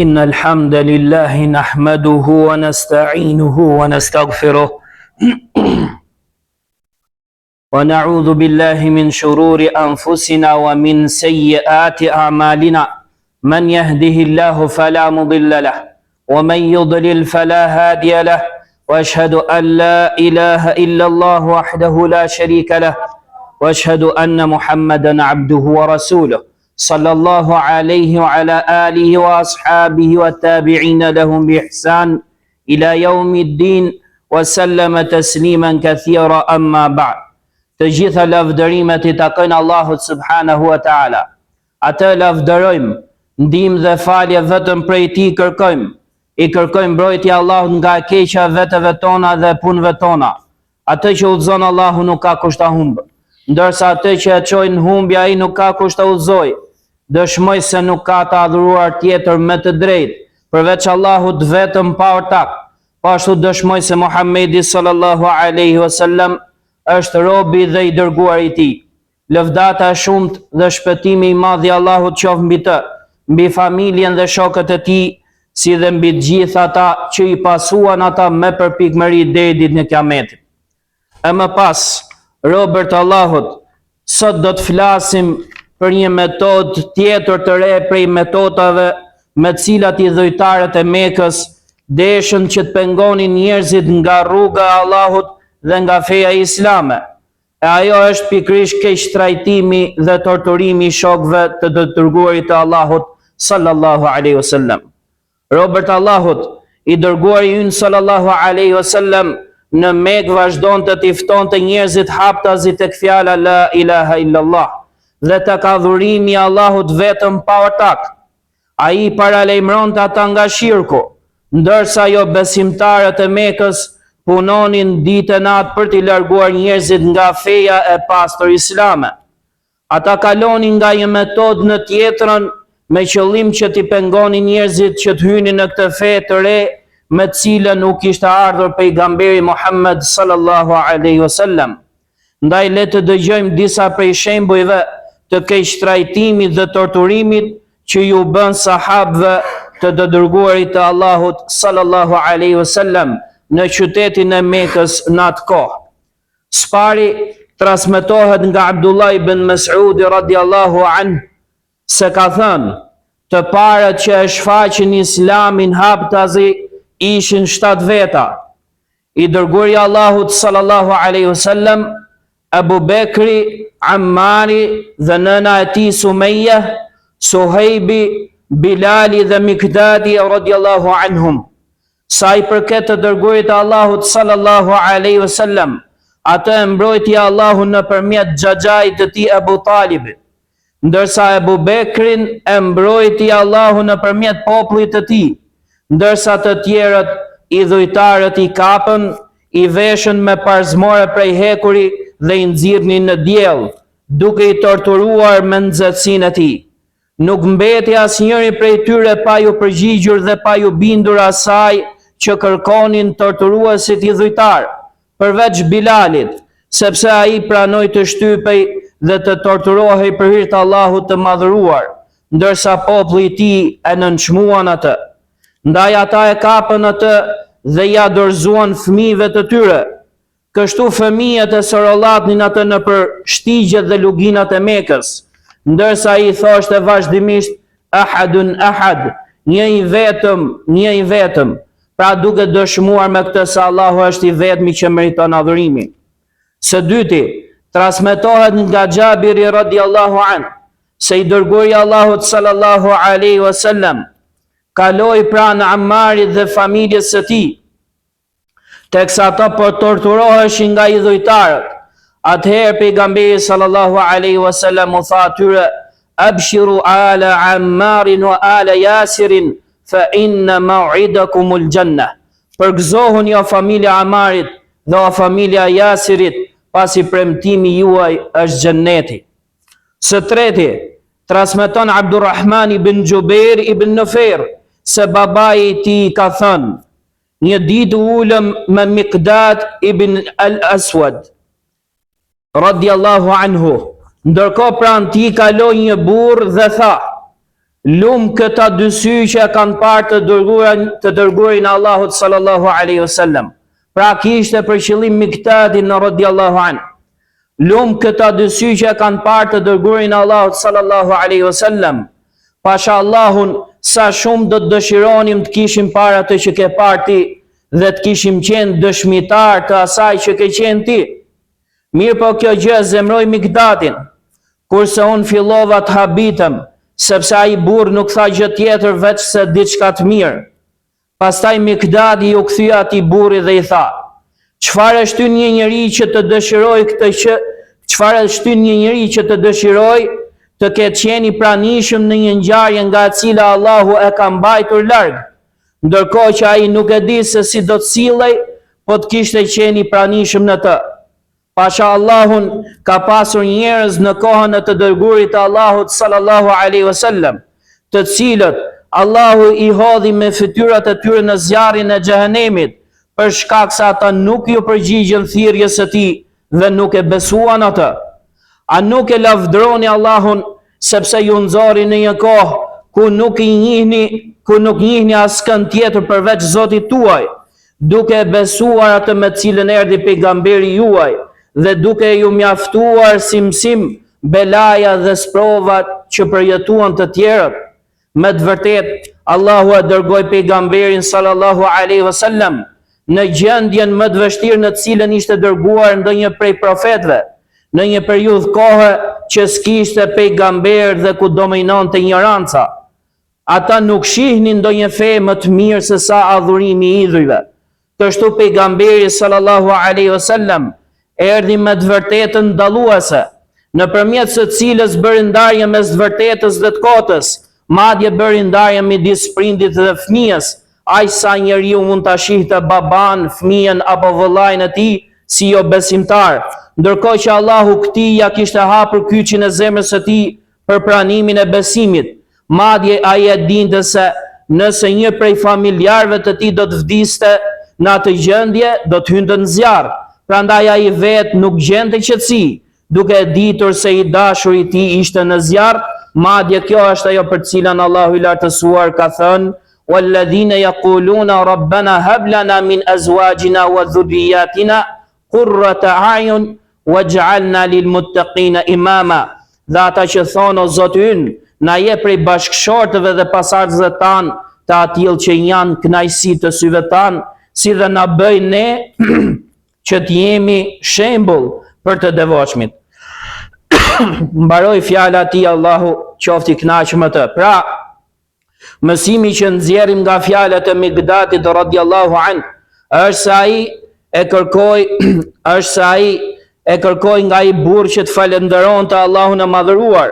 إن الحمد لله نحمده ونستعينه ونستغفره ونعوذ بالله من شرور أنفسنا ومن سيئات أعمالنا من يهده الله فلا مضل له ومن يضلل فلا هادي له وأشهد أن لا إله إلا الله وحده لا شريك له وأشهد أن محمدا عبده ورسوله صلى الله عليه وعلى آله وأصحابه والتابعين لهم بإحسان إلى يوم الدين وسلم تسليما كثيرا أما بعد. Të gjitha lavdërimet I takojnë Allahut subhanahu wa ta'ala. Atë lavdërojmë, ndihmë dhe falje vetëm prej Tij kërkojmë. I kërkojmë mbrojtje Allahut nga e keqja veteve tona dhe punëve tona. Atë që udhëzon Allahu nuk ka kusht ta humbë, ndërsa atë që e çojnë humbja ai nuk ka kusht ta udhëzojë. Dëshmoj se nuk ka të adhuruar tjetër me të drejtë përveç Allahut vetëm pa ortak. Po ashtu dëshmoj se Muhamedi sallallahu alaihi wasallam është robi dhe I dërguar I Tij. Lëvdata e shumtë dhe shpëtimi I madh I Allahut qoftë mbi të, mbi familjen dhe shokët e tij, si dhe mbi të gjithë ata që I pasuan ata me përpikmëri deri ditën e Kiametit. E më pas, robër të Allahut, sot do të flasim për një metodë tjetër të re prej metodave me të cilat I dhujtarët e Mekës deshën që të pengonin njerëzit nga rruga e Allahut dhe nga feja islame. E ajo është pikërisht keqtrajtimi dhe torturimi I shokëve të dërguarit të Allahut sallallahu alaihi wasallam. Robërt të Allahut, I dërguari ynë sallallahu alaihi wasallam në Mekë vazhdonte të ftonte njerëzit haptazi tek fjala la ilaha illallah dhe të ka adhurimi Allahut vetëm pa ortak. Ai paralajmëronte ata nga shirku, ndërsa jo besimtarët e Mekës punonin ditë e natë për t'i larguar njerëzit nga feja e pastër islame. Ata kalonin nga një metodë në tjetrën me qëllim që t'i pengonin njerëzit që të hynin në këtë fe të re me të cilën nuk kishte ardhur pejgamberi Muhammed sallallahu alaihi wasallam. Ndaj le të dëgjojmë disa prej shembujve të keqtrajtimit dhe torturimit që ju bën sahabëve të dërguarit të Allahut sallallahu alaihi wasallam në qytetin e Mekës në atë kohë. Spari transmetohet nga Abdullah ibn Mas'udi radiallahu anhu se ka thënë, të parët që e shfaqin islamin haptazi ishin 7 veta. I dërguari Allahut sallallahu alaihi wasallam, Abu Bekri, Ammari dhe nëna e tij Sumeja, Suhejbi, Bilali dhe Mikdadi radiallahu anhum. Sa I përket të dërguarit të Allahut sallallahu alaihi wasallam, atë e mbrojti Allahu nëpërmjet xhaxhait të tij Abu Talibit, ndërsa Abu Bekrin e mbrojti Allahu nëpërmjet popullit të tij, ndërsa të tjerët I dhujtarët I kapën, I veshën me parzmore prej hekuri dhe I nxirrnin në diell, duke I torturuar me nxehtësinë e tij. Nuk mbeti asnjëri prej tyre pa ju përgjigjur dhe pa ju bindur asaj që kërkonin torturuesit I dhujtar, përveç Bilalit, sepse ai pranoi të shtypej dhe të torturohej për hir të Allahut të madhëruar, ndërsa populli I tij e nënçmuan atë. Ndaj ata e kapën atë dhe ja dorëzuan fëmijëve të tyre. Kështu fëmijët e sorollatnin atë nëpër shtigjet dhe luginat e Mekës, ndërsa I thoshte vazhdimisht ahadun ahad, një I vetëm, pra duke dëshmuar me këtë se Allahu është I vetmi që meriton adhurimin. Së dyti, transmetohet nga Xhabiri radiallahu anhu se I dërguari Allahut sallallahu alaihi wasallam kaloi pranë Ammarit dhe familjes së tij, teksa ata po torturoheshin nga I dhujtarët. Atëherë pejgamberi sallallahu alaihi wasallam u tha atyre, abshiru ala Ammarin wa ala Yasirin fa inna maw'idakumul janna. Përgëzohuni jo familja Ammarit dhe o familja Yasirit, pasi premtimi juaj është xheneti. Së treti, transmeton Abdurrahman ibn Jubair ibn Nufair se babai I tij ka thënë, një ditë ulëm me Miqdad ibn al-Aswad radiallahu anhu, ndërkohë pranë tij kaloi një burr dhe tha, Lumë këta dy sy që kanë parë të dërguarin Allahut sallallahu alaihi wasallam. Pra kishte për qëllim Miqdadin radhiyallahu anhu. Lumë këta dy sy që kanë parë të dërguarin Allahut sallallahu alaihi wasallam. Pasha Allahun, sa shumë do të dëshironim të kishim parë atë që ke parë ti dhe të kishim qenë dëshmitar të asaj që ke qenë ti. Mirë po kjo gjë zemroi Miqdadin, kurse unë fillova të habitem, sepse ai burr nuk tha gjë tjetër veç se diçka të mirë. Pastaj Miqdadi u kthye atij burri dhe i tha: "Çfarë shtyn një njeri që të dëshiroj këtë që çfarë shtyn një njeri që të dëshiroj të ketë qenë i pranishëm në një ngjarje nga e cila Allahu e ka mbajtur larg, ndërkohë që ai nuk e di se si do të sillej, po të kishte qenë i pranishëm në të." Pasha Allahun, ka pasur njerëz në kohën e të dërguarit të Allahut sallallahu alaihi wasallam, të cilët Allahu i hodhi me fytyrat e tyre në zjarrin e xhehenemit, për shkak se ata nuk ju përgjigjen thirrjes së tij dhe nuk e besuan atë. A nuk e lavdroni Allahun sepse ju nxorri në një kohë ku nuk njihni askën tjetër përveç Zotit tuaj, duke besuar atë me cilën erdhi pejgamberi juaj, dhe duke ju mjaftuar si mësim belaja dhe sprovat që përjetuan të tjerët. Me të vërtet, Allahu e dërgoi pejgamberin sallallahu alaihi wasallam në gjendjen më të vështirë në të cilën ishte dërguar ndonjë prej profetëve, në një periudhë kohe që s'kishte pejgamber dhe ku dominonte ignoranca. Ata nuk shihnin ndonjë fe më të mirë se sa adhurimi i idhujve. Kështu pejgamberi sallallahu alaihi wasallam erdhi me të vërtetën dalluese, nëpërmjet së cilës bëri ndarje mes të vërtetës dhe të kotës, madje bëri ndarje midis prindit dhe fëmijës, aq sa njeriu mund ta shihte baban, fëmijën apo vëllain e tij si jo besimtar, ndërkohë që Allahu këtij ja kishte hapur kyçin e zemrës së tij për pranimin e besimit. Madje ai e dinte se nëse një prej familjarëve të tij do të vdiste në atë gjendje, do të hynte në zjarr. Prandaj ai vetë nuk gjente qetësi, duke e ditur se i dashuri i tij ishte në zjarr. Madje kjo është ajo për cilën Allahu i lartësuar ka thënë: "Walladhina yaquluna rabbana hab lana min azwajina wa dhurriyyatina qurrata a'yun waj'alna lil muttaqina imama." Dhe ata që thonë: "O Zoti ynë, na jep prej bashkëshortëve dhe pasardhësve tanë të atill që janë kënaqësi të syve tanë, si dhe na bëj ne që të jemi shembull për të devotshmit." Mbaroi fjala e tij, Allahu qoftë i kënaqur me të. Pra, mësimi që nxjerrim nga fjalat e Miqdadit radhiyallahu anhu është se ai e kërkoi nga ai burr që të falënderonte Allahun e madhëruar,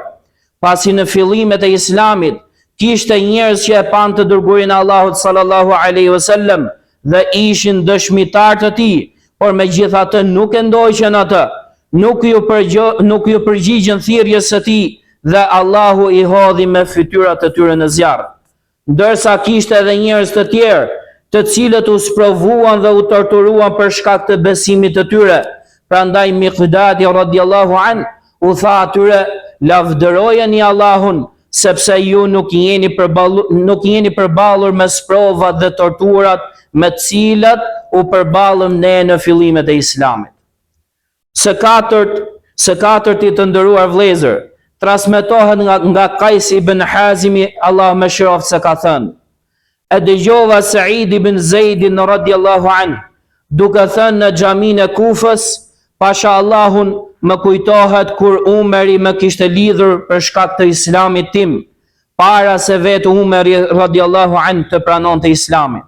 pasi në fillimet e Islamit kishte njerëz që e pan të dërguarin e Allahut sallallahu alaihi wasallam dhe ishin dëshmitar të tij, por megjithatë nuk e ndoqën atë, nuk ju përgjigjen thirrjes së tij dhe Allahu i hodhi me fytyrat e tyre në zjarr. Ndërsa kishte edhe njerëz të tjerë, të cilët u sprovuan dhe u torturuan për shkak të besimit të tyre. Prandaj Miqdadi radhiyallahu anhu u tha atyre: "Lavdërojeni Allahun, sepse ju nuk jeni përballur me sprovat dhe torturat me të cilat u përballëm ne në fillimet e Islamit." Së katërti të nderuar vëllezër, transmetohet nga Qais ibn Hazimi, Allah më shëroft, se ka thënë: "E dëgjova Said ibn Zeidin radhiyallahu anhu duke thënë në xhamin e Kufës: Pasha Allahun, më kujtohet kur Umeri më kishte lidhur për shkak të Islamit tim, para se vetë Umeri radhiyallahu anhu të pranonte Islamin."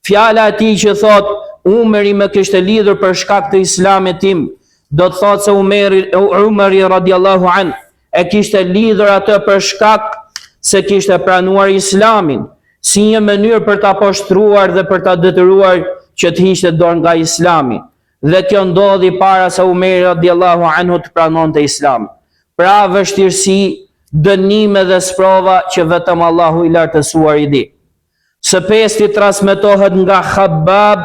Fjala e tij që thot Umeri më kishte lidhur për shkak të Islamit tim, do të thotë se Umeri radhiyallahu anhu e kishte lidhur atë për shkak se kishte pranuar Islamin, si një mënyrë për ta poshtruar dhe për ta detyruar që të hiqte dorë nga Islami. Dhe kjo ndodhi para se Umeri radhiyallahu anhu të pranonte Islamin. Pra vështirësi, dënime dhe sprova që vetëm Allahu i lartësuar i di. Së pesti transmetohet nga Khabbab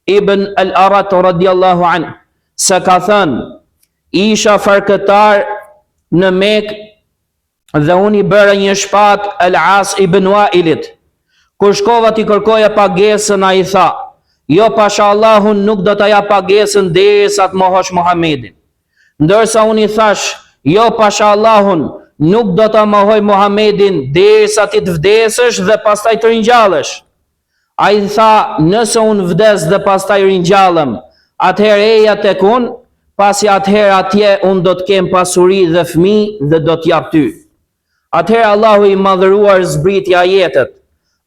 ibn al-Arat radhiyallahu anhu se ka thënë: "Isha farkëtar në Mekë dhe unë I bëra një shpat Al-As ibn Wailit. Kur shkova t'i kërkoja pagesën, ai tha: jo, pasha Allahun nuk do t'ja pagesën derisa të mohosh Muhamedin. Ndërsa unë I thash: jo, pasha Allahun nuk do t'a mohoj Muhamedin derisa ti të vdesësh dhe pastaj të ringjallesh. Ai tha: nëse unë vdes dhe pastaj ringjallem, atëherë eja tek unë, pasi atëherë atje unë do të kem pasuri dhe fëmijë dhe do t'jap ty. Atëherë Allahu I madhëruar zbriti ajetet: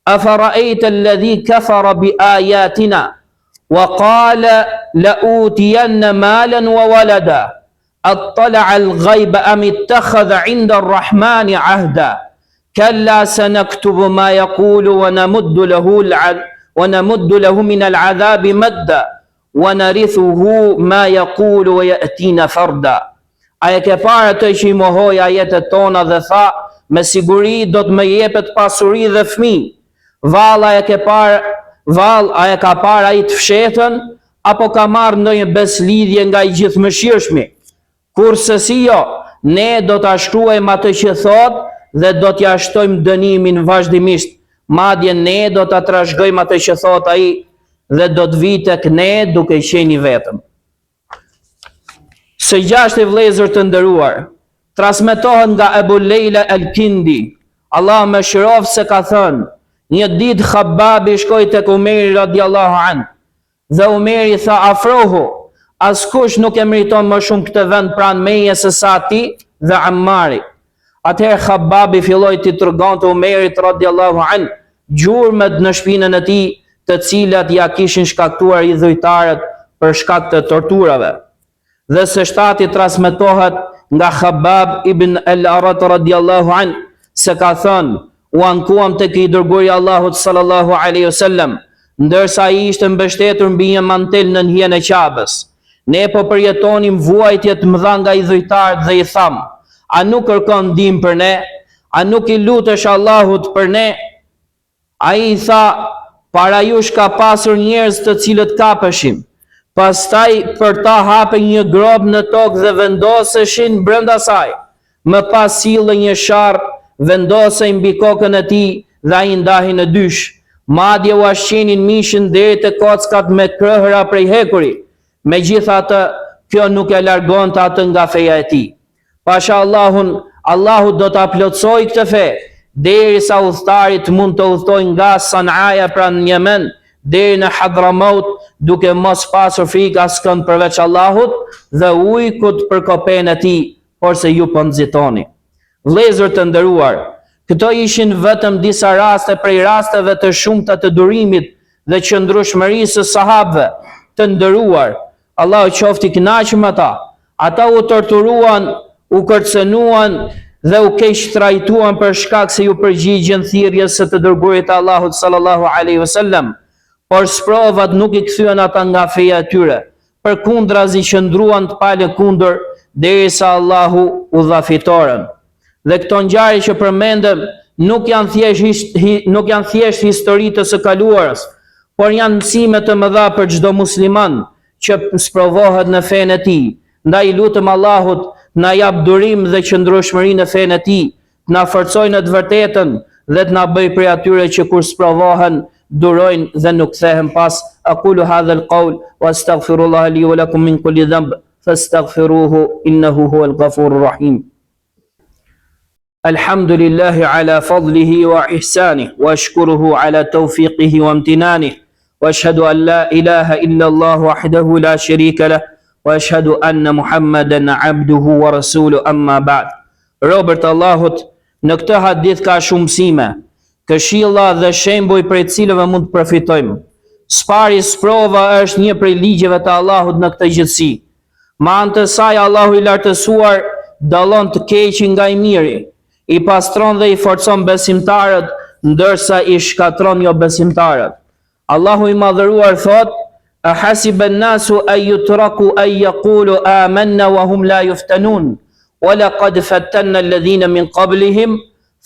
afara'ayta alladhi kafara bi ayatina wa qala la utiyanna malan wa walada attala'a al-ghayba am ittakhadha 'inda ar-rahmani 'ahda kalla sanaktubu ma yaqulu wa namuddu lahu min al-'adhabi madda wa narithuhu ma yaqulu wa ya'tina farda. Aja ke parë të që I mohoj ajetet tona dhe tha: me siguri do të më jepet pasuri dhe fëmijë. Valla aja ka parë ai të fshetën, apo ka marrë ndonjë beslidhje nga I gjithëmëshirshmi? Kurse si jo, ne do ta shkruajmë atë që thot dhe do t'ja shtojmë dënimin vazhdimisht. Madje ne do ta trashëgojmë atë që thot ai dhe do të vi tek ne duke qenë I vetëm. Së gjashtë vëllezër të nderuar, transmetohet nga Ebu Lejla el-Kindi, Allah më shërof, se ka thënë: një ditë Khabbabi shkoi tek Umeri radiallahu an, dhe Umeri tha: afrohu, askush nuk e meriton më shumë këtë vend pranë meje se sa ti dhe Ammari. Atëherë Khabbabi filloi t'i tregonte Umerit radiallahu an gjurmët në shpinën e tij, të cilat ja kishin shkaktuar I dhujtarët për shkak të torturave. Dhe së shtati transmetohet nga Khabbab ibn al-Arat radiallahu an se ka thënë: u ankuam tek I dërguari Allahut sallallahu alaihi wasallam, ndërsa ai ishte mbështetur mbi një mantel në hijen e Qabës. Ne po përjetonim vuajtje të mëdha nga I dhujtarët dhe I tham: a nuk kërkon ndihmë për ne? A nuk I lutesh Allahut për ne? Ai I tha: para jush ka pasur njerëz të cilët kapeshin, pastaj për ta hape një grob në tokë dhe vendoseshin brenda saj. Më pas sillë një sharr, vendosej mbi kokën e tij dhe ai ndahi në dysh. Madje u ashqenin mishin deri te kockat me krëhëra prej hekuri. Megjithatë, kjo nuk e largonte atë nga feja e tij. Pasha Allahun, Allahu do ta plotësoj këtë fe, derisa udhëtarit mund të udhtojnë nga Sanaja pranë Yemen deri në Hadramaut, duke mos pasur frikë askënd përveç Allahut dhe ujkut për kopen e tij, por se ju po nxitoni. Vëllezër të nderuar, këto ishin vetëm disa raste prej rasteve të shumta të durimit dhe qëndrueshmërisë së sahabëve të nderuar. Allahu qoftë I kënaqur me ata. Ata u torturuan, u kërcënuan dhe u keq trajtuan për shkak se ju përgjigjen thirrjes së të dërguarit të Allahut sallallahu alaihi wasallam. Por sprovat nuk I kthyen ata nga feja e tyre. Përkundrazi qëndruan të palë kundër derisa Allahu u dha fitoren. Dhe këto ngjarje që përmendëm nuk janë thjesht histori të së kaluarës, por janë mësime të mëdha për çdo musliman që sprovohet në fenë e tij. Ndaj lutëm Allahut na jap durim dhe qëndrueshmëri në fenë e tij, të na forcojë në të vërtetën dhe të na bëj prej atyre që kur sprovohen durojnë dhe nuk kthehen pas. Aqulu hadha al-qawl wa astaghfirullah li wa lakum min kulli dhanb fastaghfiruhu innahu huwal ghafurur rahim. Alhamdulillahi ala fadlihi wa ihsanihi wa ashkuruhu ala tawfiqihi wa imtinanihi wa ashhadu an la ilaha illa Allah wahdahu la sharika lah wa ashhadu anna Muhammadan abduhu wa rasuluhu, amma ba'd. Robert Allahut, në këtë hadith ka shumë mësime, këshilla dhe shembuj prej cilëve mund të përfitojmë. Spari sprova është një prej ligjeve të Allahut në këtë gjithësi. Me anë të saj Allahu I lartësuar dallon të keqin nga I miri, I pastron dhe I forcon besimtarët, ndërsa I shkatron jo besimtarët. Allahu I madhëruar thot: ahasiba an-nasu an yutraku an yaqulu amanna wa hum la yuftanun wa laqad fattanna alladhina min qablihim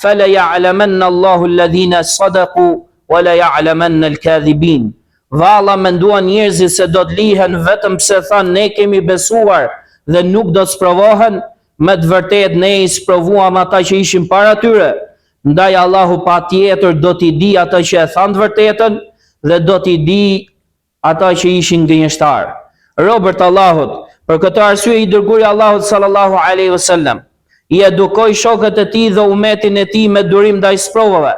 fala ya'lamanna Allahu alladhina sadaqu wa la ya'lamanna al-kadhibin. Valla menduan njerëzit se do të lihen vetëm pse thanë ne kemi besuar dhe nuk do të sprovohen, me të vërtet ne i sprovuam ata që ishin para tyre, ndaj Allahu patjetër do t'i di ata që e thanë të vërtetën dhe do t'i di ata që ishin gënjeshtar. Robërt Allahut, për këtë arsye i dërguari Allahut sallallahu alaihi wasallam i edukoi shokët e tij dhe umetin e tij me durim ndaj sprovave,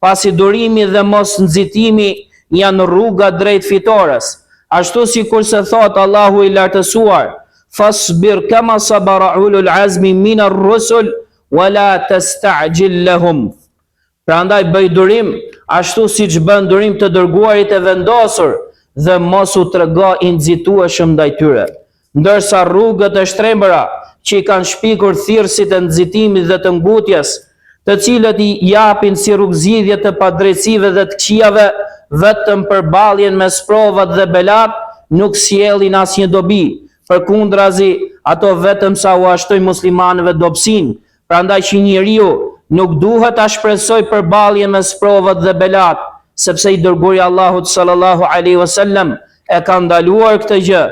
pasi durimi dhe mos nxitimi janë rruga drejt fitores. Ashtu si kurse thot Allahu i lartësuar, fasbir kama sabara ulul azmi min ar-rusul wala tasta'jil lahum. Prandaj bëj durim ashtu siç bën durim të dërguarit e vendosur dhe mos u trego i nxitueshëm ndaj tyre. Ndërsa rrugët e shtrembëra që i kanë shpikur thirrësit e nxitimit dhe të ngutjes, të cilët i japin si rrugëzidhje të padrejtësive dhe të këqijave vetëm përballjen me sprovat dhe belat, nuk sjellin asnjë dobi. Përkundrazi, ato vetëm sa u ashtojnë muslimanëve dobësinë. Prandaj që njeriu nuk duhet ta shpresoj përballjen me sprovat dhe belat, sepse i dërguari Allahut sallallahu alaihi wasallam e ka ndaluar këtë gjë.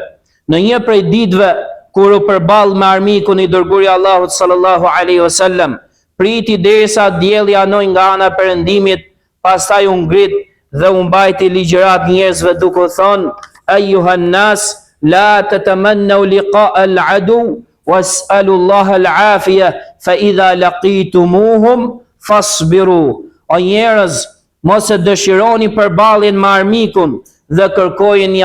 Në një prej ditëve kur u përball me armikun i dërguari Allahut sallallahu alaihi wasallam, priti derisa dielli anoi nga ana e perëndimit, pastaj u ngrit dhe u mbajti ligjërat njerëzve duke thënë: Ayyuhan nas, la tatamannu liqa al-adu was'alu Allah al-afiyah fa idha laqitumuhum fasbiru. O njerëz, mos e dëshironi përballjen me armikun dhe kërkojeni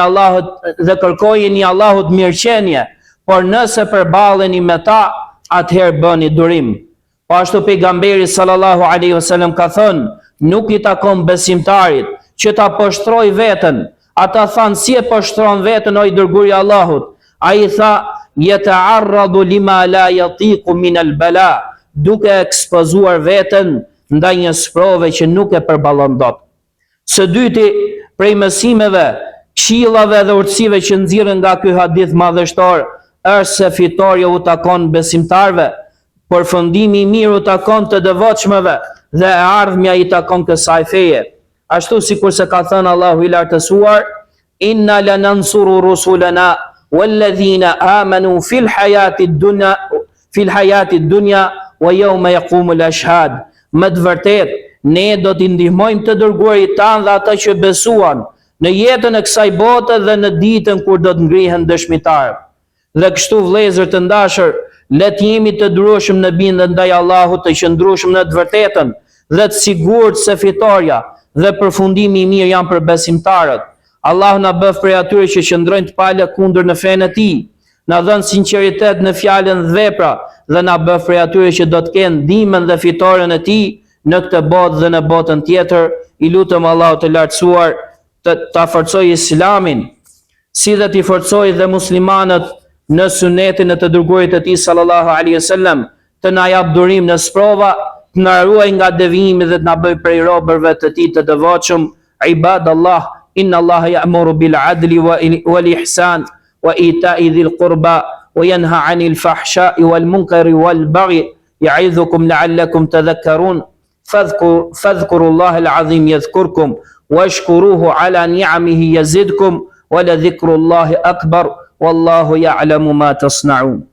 Allahut mirëqenie, por nëse përballeni me ta, atëherë bëni durim. Po ashtu pejgamberi sallallahu alaihi wasallam ka thënë, nuk i takon besimtarit që ta poshtroj veten. Ata thanë, si e poshtron veten o i dërguari Allahut? Ai tha, yata'arradu lima la yatiqu min al-bala, duke ekspozuar veten ndaj një sprove që nuk e përballon dot. Së dyti, prej mësimeve, këshillave dhe urtësive që nxirren nga ky hadith madhështor, është se fitoria u takon besimtarve, përfundimi i mirë u takon të devotshmëve dhe e ardhmja i takon kësaj feje. Ashtu sikur se ka thënë Allahu i lartësuar, inna lanansuru rusulana walladhina amanu fil hayati dunya wa yawma yaqumul ashhad. Me të vërtet, ne do t'i ndihmojmë të dërguarit tanë dhe ata që besuan në jetën e kësaj bote dhe në ditën kur do të ngrihen dëshmitarët. Dhe kështu vëllezër të ndashur, le të jemi të durueshëm në bindje ndaj Allahut, të qëndrueshëm në të vërtetën dhe të sigurt se fitoria dhe përfundimi i mirë janë për besimtarët. Allah na bëf prej atyre që qëndrojnë të palë kundër në fenë e tij, na dhën sinqeritet në fjalën dhe vepra dhe na bëf prej atyre që do të kenë ndihmën dhe fitoren e tij në këtë botë dhe në botën tjetër. I lutem Allahut të lartësuar ta forcojë Islamin, si dhe t'i forcojë dhe muslimanët në sunetin e të dërguarit të tij sallallahu alaihi wasallam, të na jap durim në sprova, të na ruaj nga devijimi dhe të na bëj prej robërve të tij të devotshëm. Ibadallah, inna Allaha ya'muru bil adli wal ihsan wa ita'i dhil qurba wa yanha 'anil fahsha'i wal munkari wal baghi ya'idhukum la'allakum tadhakkarun. Fadhkurullaha al-'azim yadhkurkum washkuruhu 'ala ni'amihi yazidkum wa la dhikrullahi akbar wallahu ya'lamu ma tasna'un.